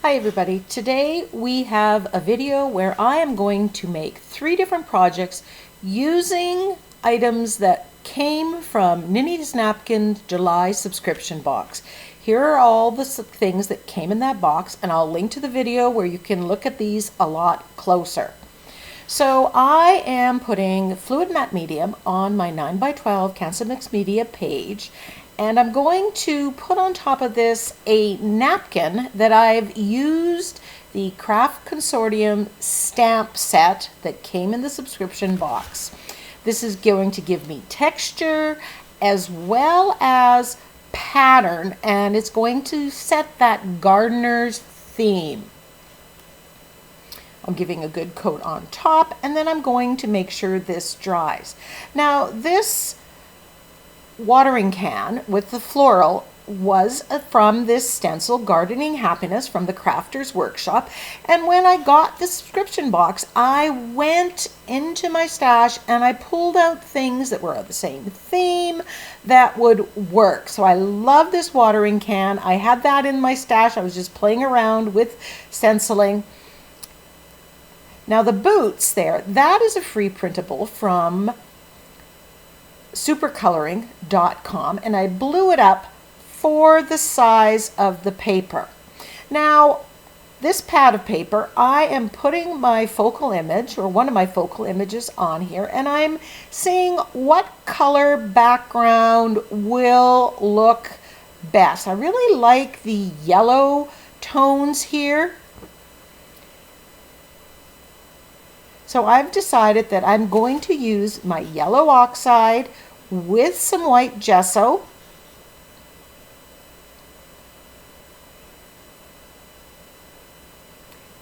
Hi everybody, today we have a video where I am going to make 3 different projects using items that came from NinnysNapkins July subscription box. Here are all the things that came in that box, and I'll link to the video where you can look at these a lot closer. So I am putting fluid matte medium on my 9x12 Canson Mixed Media page, and I'm going to put on top of this a napkin that I've used the Craft Consortium stamp set that came in the subscription box. This is going to give me texture as well as pattern, and it's going to set that gardener's theme. I'm giving a good coat on top, and then I'm going to make sure this dries. Now, this watering can with the floral was from this stencil, Gardening Happiness, from the Crafter's Workshop. And when I got the subscription box, I went into my stash and I pulled out things that were of the same theme that would work. So I love this watering can. I had that in my stash. I was just playing around with stenciling. Now the boots there, that is a free printable from supercoloring.com, and I blew it up for the size of the paper. Now, this pad of paper, I am putting my focal image, or one of my focal images, on here, and I'm seeing what color background will look best. I really like the yellow tones here. So I've decided that I'm going to use my yellow oxide with some white gesso.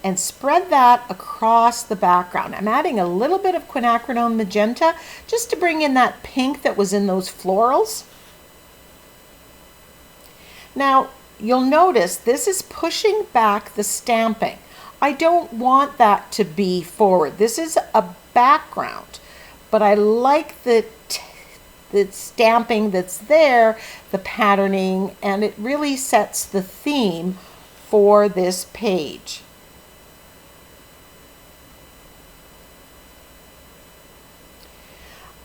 And spread that across the background. I'm adding a little bit of quinacridone magenta just to bring in that pink that was in those florals. Now, you'll notice this is pushing back the stamping. I don't want that to be forward. This is a background, but I like the stamping that's there, the patterning, and it really sets the theme for this page.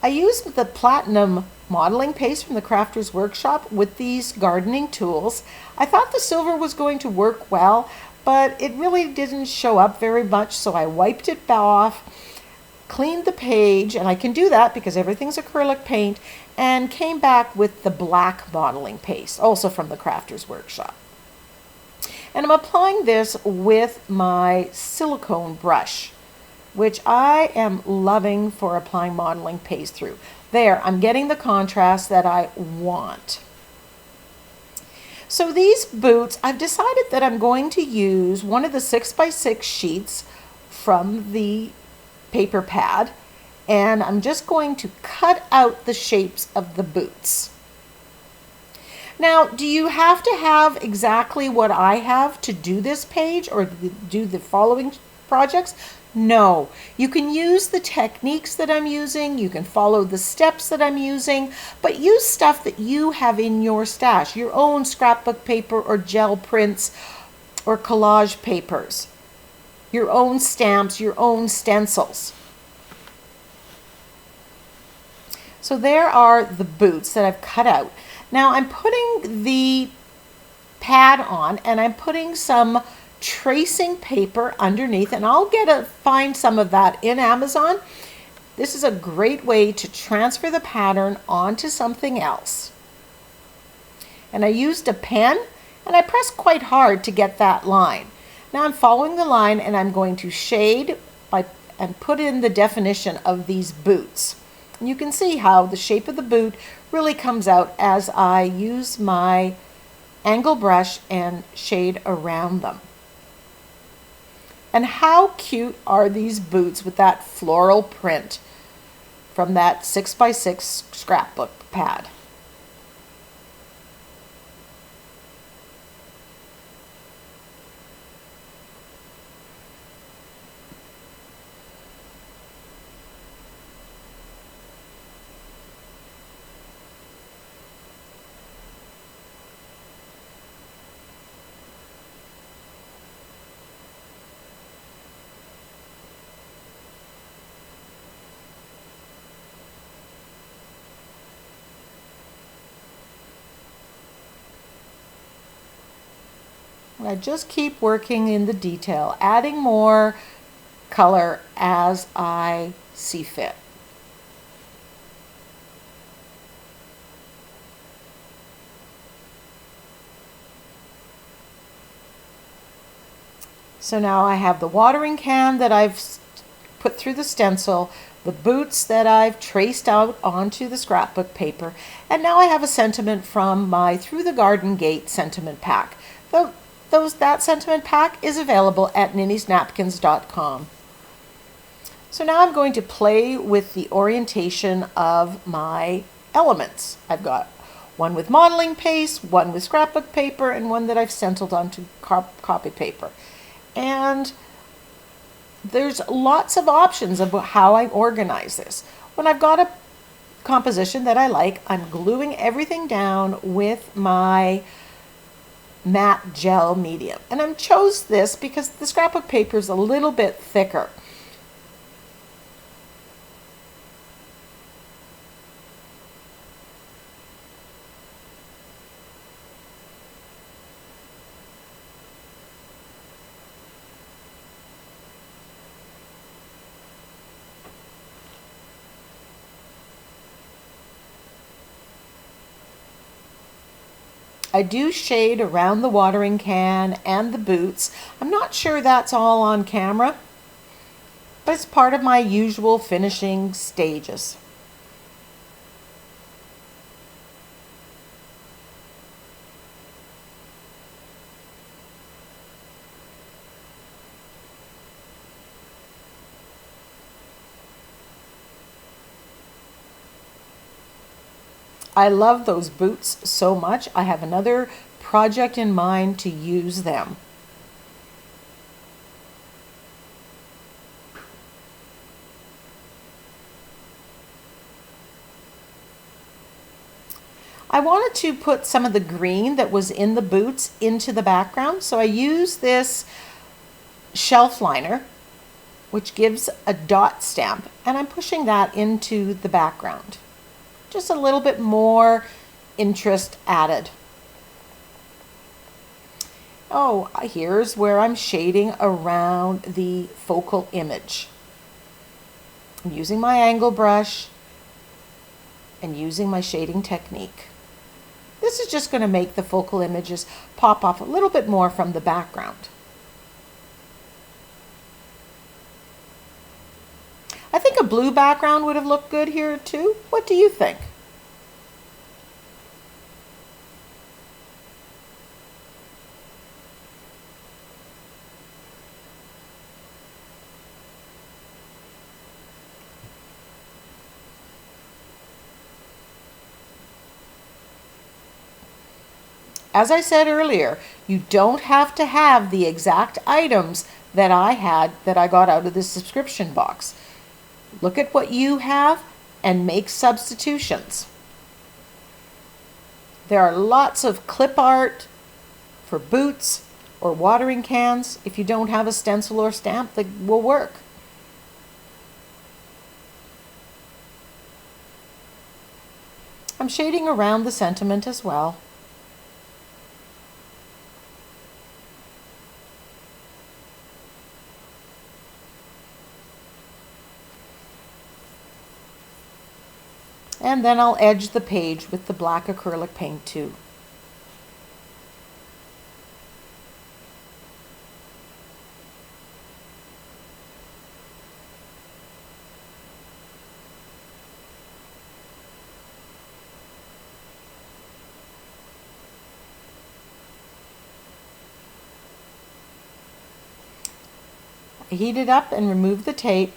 I used the platinum modeling paste from the Crafter's Workshop with these gardening tools. I thought the silver was going to work well, but it really didn't show up very much, so I wiped it off, cleaned the page, and I can do that because everything's acrylic paint, and came back with the black modeling paste, also from the Crafter's Workshop. And I'm applying this with my silicone brush, which I am loving for applying modeling paste through. There, I'm getting the contrast that I want. So these boots, I've decided that I'm going to use one of the 6x6 sheets from the paper pad, and I'm just going to cut out the shapes of the boots. Now, do you have to have exactly what I have to do this page or do the following projects? No, you can use the techniques that I'm using, you can follow the steps that I'm using, but use stuff that you have in your stash, your own scrapbook paper or gel prints or collage papers, your own stamps, your own stencils. So there are the boots that I've cut out. Now I'm putting the pad on and I'm putting some tracing paper underneath, and I'll find some of that in Amazon. This is a great way to transfer the pattern onto something else. And I used a pen and I pressed quite hard to get that line. Now I'm following the line and I'm going to shade and put in the definition of these boots. And you can see how the shape of the boot really comes out as I use my angle brush and shade around them. And how cute are these boots with that floral print from that 6x6 scrapbook pad. And I just keep working in the detail, adding more color as I see fit. So now I have the watering can that I've put through the stencil, the boots that I've traced out onto the scrapbook paper, and now I have a sentiment from my Through the Garden Gate sentiment pack. That sentiment pack is available at NinnysNapkins.com. So now I'm going to play with the orientation of my elements. I've got one with modeling paste, one with scrapbook paper, and one that I've stenciled onto copy paper. And there's lots of options about how I organize this. When I've got a composition that I like, I'm gluing everything down with my matte gel medium. And I chose this because the scrapbook paper is a little bit thicker. I do shade around the watering can and the boots. I'm not sure that's all on camera, but it's part of my usual finishing stages. I love those boots so much. I have another project in mind to use them. I wanted to put some of the green that was in the boots into the background, so I use this shelf liner, which gives a dot stamp, and I'm pushing that into the background. Just a little bit more interest added. Oh, here's where I'm shading around the focal image. I'm using my angle brush and using my shading technique. This is just going to make the focal images pop off a little bit more from the background. I think a blue background would have looked good here too. What do you think? As I said earlier, you don't have to have the exact items that I had that I got out of the subscription box. Look at what you have and make substitutions. There are lots of clip art for boots or watering cans. If you don't have a stencil or stamp, that will work. I'm shading around the sentiment as well. And then I'll edge the page with the black acrylic paint too. I heat it up and remove the tape.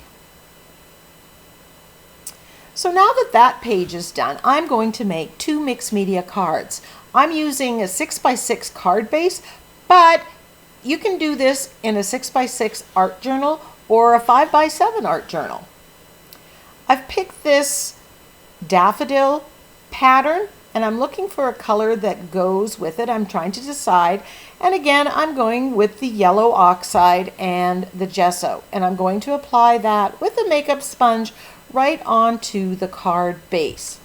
So now that that page is done, I'm going to make 2 mixed media cards. I'm using a 6x6 card base, but you can do this in a 6x6 art journal or a 5x7 art journal. I've picked this daffodil pattern and I'm looking for a color that goes with it. I'm trying to decide. And again, I'm going with the yellow oxide and the gesso. And I'm going to apply that with a makeup sponge right onto the card base.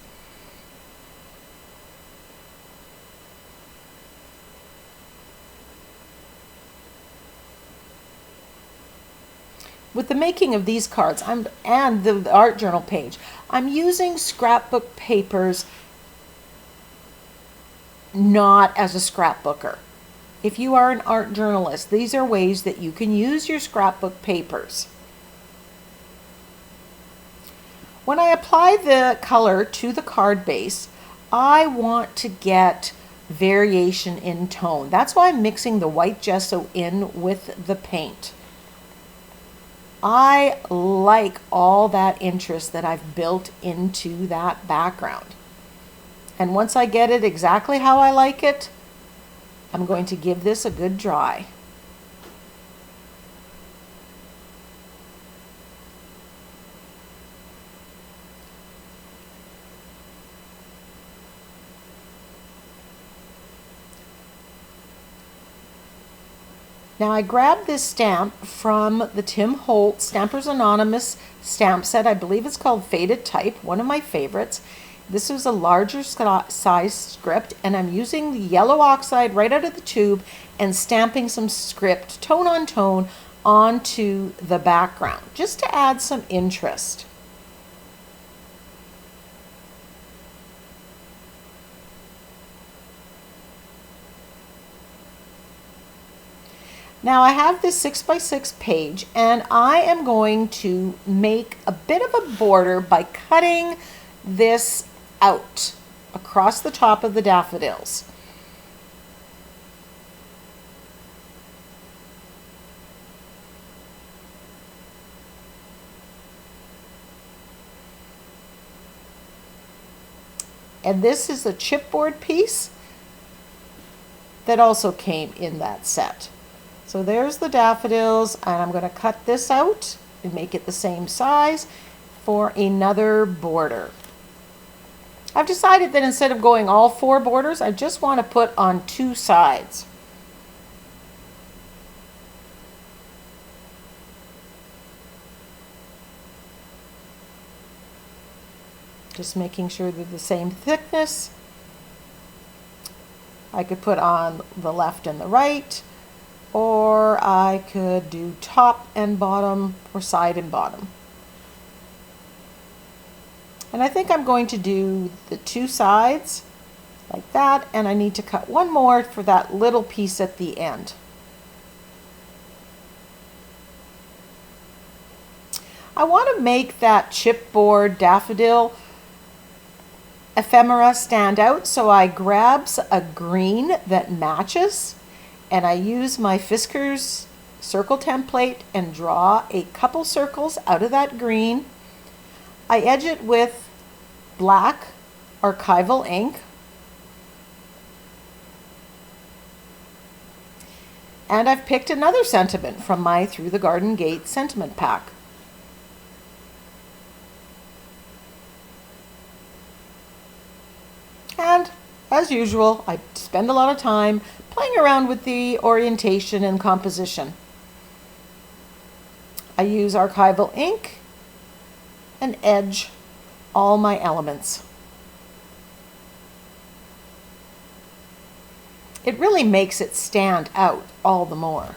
with the making of these cards and the art journal page, I'm using scrapbook papers not as a scrapbooker. If you are an art journalist, these are ways that you can use your scrapbook papers. When I apply the color to the card base, I want to get variation in tone. That's why I'm mixing the white gesso in with the paint. I like all that interest that I've built into that background. And once I get it exactly how I like it, I'm going to give this a good dry. Now I grabbed this stamp from the Tim Holtz Stampers Anonymous stamp set. I believe it's called Faded Type, one of my favorites. This was a larger size script, and I'm using the yellow oxide right out of the tube and stamping some script tone on tone onto the background just to add some interest. Now I have this 6x6 page, and I am going to make a bit of a border by cutting this out across the top of the daffodils. And this is a chipboard piece that also came in that set. So there's the daffodils, and I'm going to cut this out and make it the same size for another border. I've decided that instead of going all 4 borders, I just want to put on 2 sides. Just making sure they're the same thickness. I could put on the left and the right, or I could do top and bottom or side and bottom. And I think I'm going to do the 2 sides like that, and I need to cut one more for that little piece at the end. I want to make that chipboard daffodil ephemera stand out, so I grabs a green that matches, and I use my Fisker's circle template and draw a couple circles out of that green. I edge it with black archival ink, and I've picked another sentiment from my Through the Garden Gate sentiment pack. And as usual, I spend a lot of time playing around with the orientation and composition. I use archival ink and edge all my elements. It really makes it stand out all the more.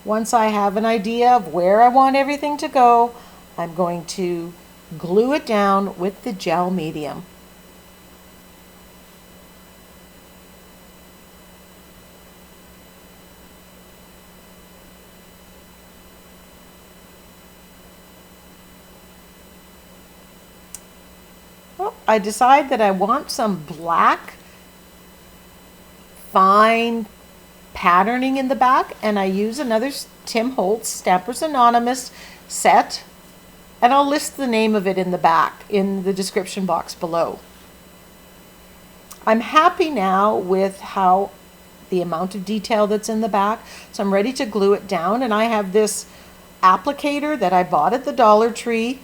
Once I have an idea of where I want everything to go, I'm going to glue it down with the gel medium. Well, I decide that I want some black, fine patterning in the back, and I use another Tim Holtz Stampers Anonymous set, and I'll list the name of it in the back in the description box below. I'm happy now with how the amount of detail that's in the back, so I'm ready to glue it down, and I have this applicator that I bought at the Dollar Tree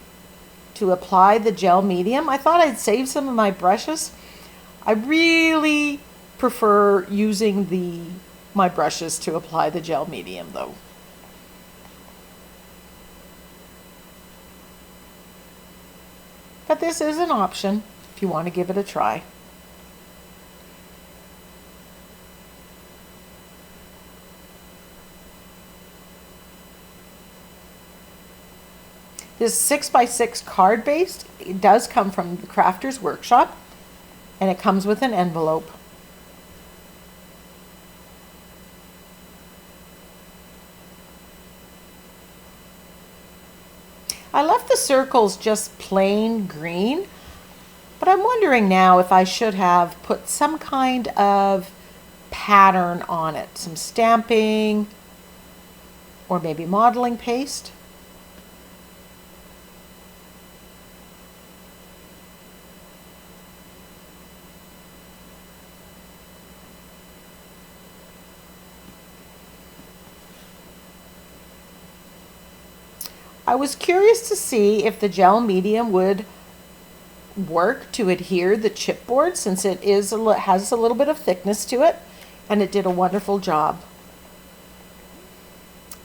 to apply the gel medium. I thought I'd save some of my brushes. I really prefer using my brushes to apply the gel medium though. But this is an option if you want to give it a try. This 6x6 card base, it does come from the Crafter's Workshop, and it comes with an envelope. I left the circles just plain green, but I'm wondering now if I should have put some kind of pattern on it, some stamping or maybe modeling paste. I was curious to see if the gel medium would work to adhere the chipboard, since it has a little bit of thickness to it, and it did a wonderful job.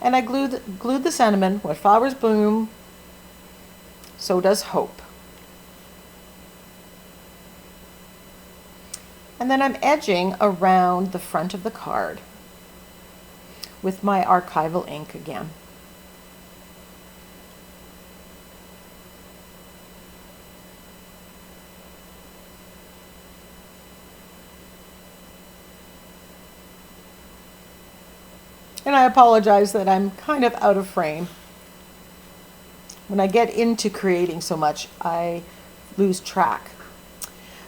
And I glued the sentiment, "Where flowers bloom, so does hope." And then I'm edging around the front of the card with my archival ink again. And I apologize that I'm kind of out of frame. When I get into creating so much, I lose track.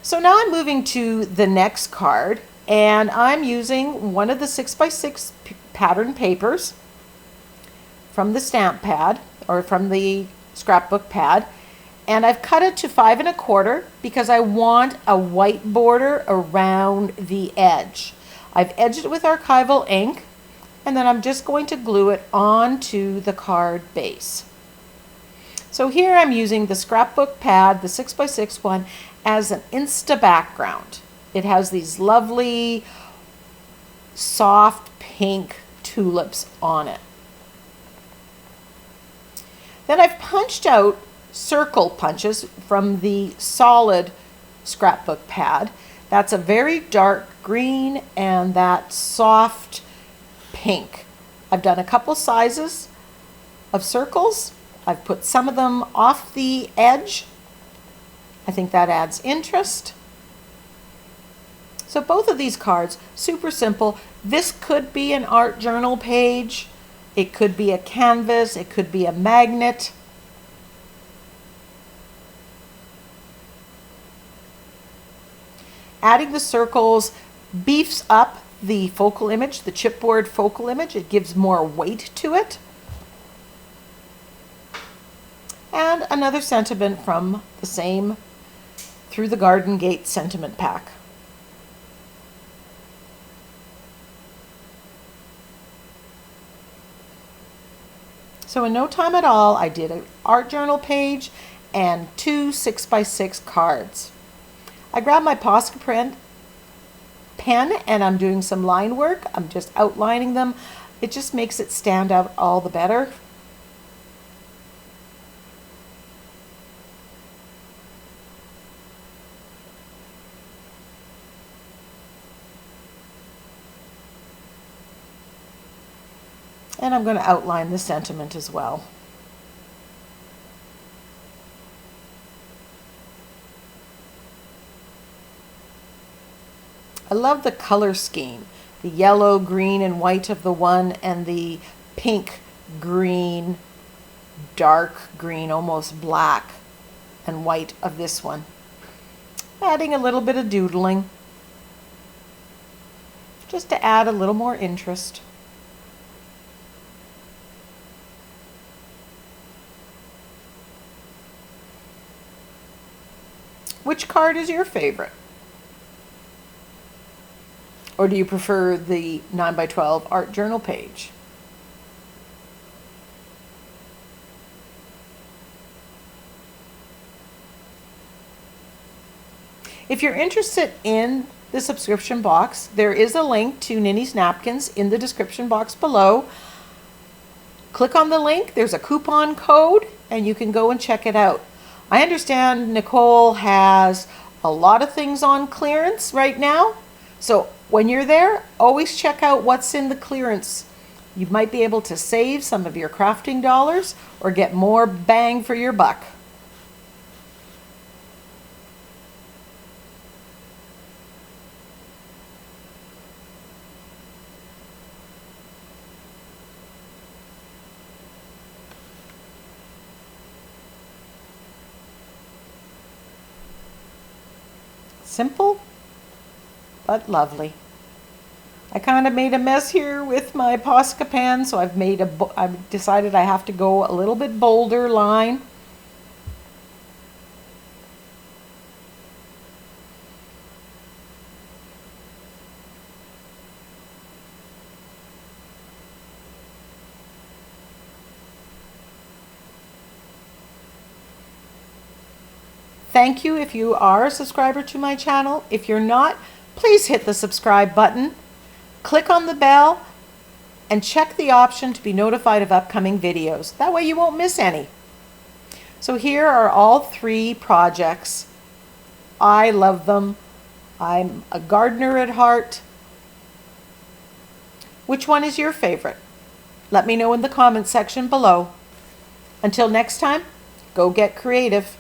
So now I'm moving to the next card, and I'm using one of the 6x6 pattern papers from the stamp pad, or from the scrapbook pad, and I've cut it to 5 1/4 because I want a white border around the edge. I've edged it with archival ink, and then I'm just going to glue it onto the card base. So here I'm using the scrapbook pad, the 6x6 one, as an Insta background. It has these lovely soft pink tulips on it. Then I've punched out circle punches from the solid scrapbook pad. That's a very dark green and that soft pink. I've done a couple sizes of circles. I've put some of them off the edge. I think that adds interest. So both of these cards, super simple. This could be an art journal page. It could be a canvas. It could be a magnet. Adding the circles beefs up the focal image, the chipboard focal image. It gives more weight to it. And another sentiment from the same Through the Garden Gate sentiment pack. So in no time at all, I did an art journal page and 2 6x6 cards. I grabbed my Posca pen and I'm doing some line work. I'm just outlining them. It just makes it stand out all the better. And I'm going to outline the sentiment as well. I love the color scheme. The yellow, green, and white of the one, and the pink, green, dark green, almost black, and white of this one. Adding a little bit of doodling, just to add a little more interest. Which card is your favorite? Or do you prefer the 9x12 art journal page? If you're interested in the subscription box. There is a link to Ninny's Napkins in the description box below. Click on the link, there's a coupon code, and you can go and check it out. I understand Nicole has a lot of things on clearance right now, so when you're there, always check out what's in the clearance. You might be able to save some of your crafting dollars or get more bang for your buck. Simple, but lovely. I kind of made a mess here with my Posca pen, so I've decided I have to go a little bit bolder line. Thank you if you are a subscriber to my channel. If you're not, please hit the subscribe button. Click on the bell and check the option to be notified of upcoming videos. That way you won't miss any. So here are all 3 projects. I love them. I'm a gardener at heart. Which one is your favorite? Let me know in the comment section below. Until next time, go get creative.